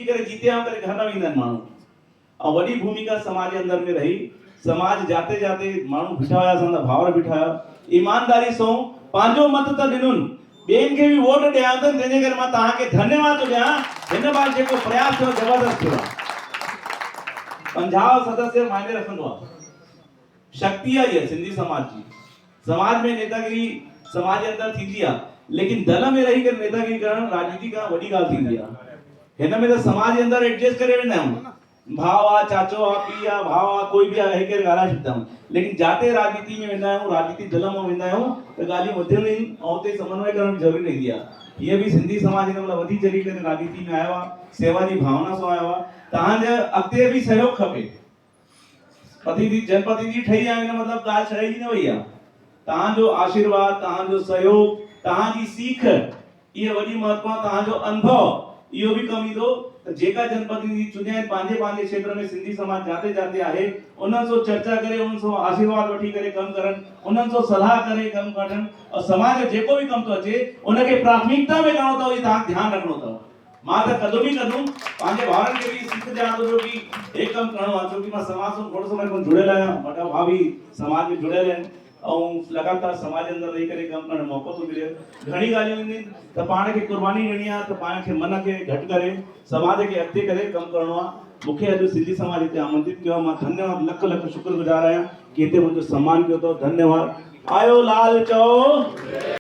जी करे जीते आ करे घर न वेंदा माण्हू और वडी भूमिका समाज के अंदर में रही। समाज जाते जाते माण्हू बीठा हुआ असांजा भावर बीठा हुआ ईमानदारी सो पांजो मत त ॾिनुन बेन के भी वोट ॾिया त तंहिंजे करे मां तव्हांखे धन्यवाद थो ॾियां। हिन बार जेको प्रयास थियो जबरदस्त थियो आहे। 50 सदस्य मायने रखंदो आहे। शक्ति आई है सिंधी समाज जी। समाज में नेतागिरी समाज के अंदर थींदी आहे लेकिन दल में रही कर नेतागिरी करण राजनीति का वडी गाल थींदी आहे। हिन में तो समाज के अंदर एडजस्ट करे वेंदा आहियूं। भाव आ चाचो आ पी आ भाव आ कोई भी आहे करे ॻाल्हाए छॾंदा आहियूं लेकिन जाते राजनीति में वेंदा आहियूं राजनीति दल में वेंदा आहियूं त ॻाल्हियूं वधियूं आहिनि ऐं उते समन्वय करण ज़रूरी नहीं आहे। ये भी सिंधी समाज हिन महिल वधी चढ़ी करे राजनीति में आयो आहे। सेवा जी भावना सां आयो आहे। तव्हांजे अॻिते भी सहयोग खपे। प्रतिनिधि जनप्रतिनिधि ठही आहियो हिन मतलब ॻाल्हि छॾे जी न वई आहे। तव्हांजो आशीर्वाद तव्हांजो सहयोग तव्हांजी सीख ये वॾी महत्व तव्हांजो अनुभव इहो भी कम ईंदो त जेका जनप्रतिनिधि चुनिया आहिनि पंहिंजे पंहिंजे क्षेत्र में सिंधी समाज जाते जाते आहे उन्हनि सां चर्चा करे उन्हनि सां आशीर्वाद वठी करे कम करनि उन्हनि सां सलाह करे कम कढनि और समाज जो जेको भी कम थो अचे उनखे प्राथमिकता में करणो अथव तव्हां ध्यानु रखणो अथव। मां त कदों भी कदूं पंहिंजे भाउरनि खे भी सीख ॾियां थो कि एक कम करणो आहे छोकी मां समाज सां थोरो समय खां जुड़ियल आहियां। वॾा भाउ भी समाज में जुड़ियल आहिनि और लगातार समाज अंदर रही करे कम करण मौको तो मिले। घणी ॻाल्हियूं ईंदियूं त पाण खे कुर्बानी ॾियणी आहे त पाण खे मन खे घटि करे समाज खे अॻिते करे कम करणो आहे। मूंखे अॼु सिंधी समाज हिते आमंत्रित कयो मां धन्यवाद लख लख शुक्रगुज़ार आहियां कि हिते मुंहिंजो सम्मान कयो अथव। धन्यवाद। आयो लाल चओ।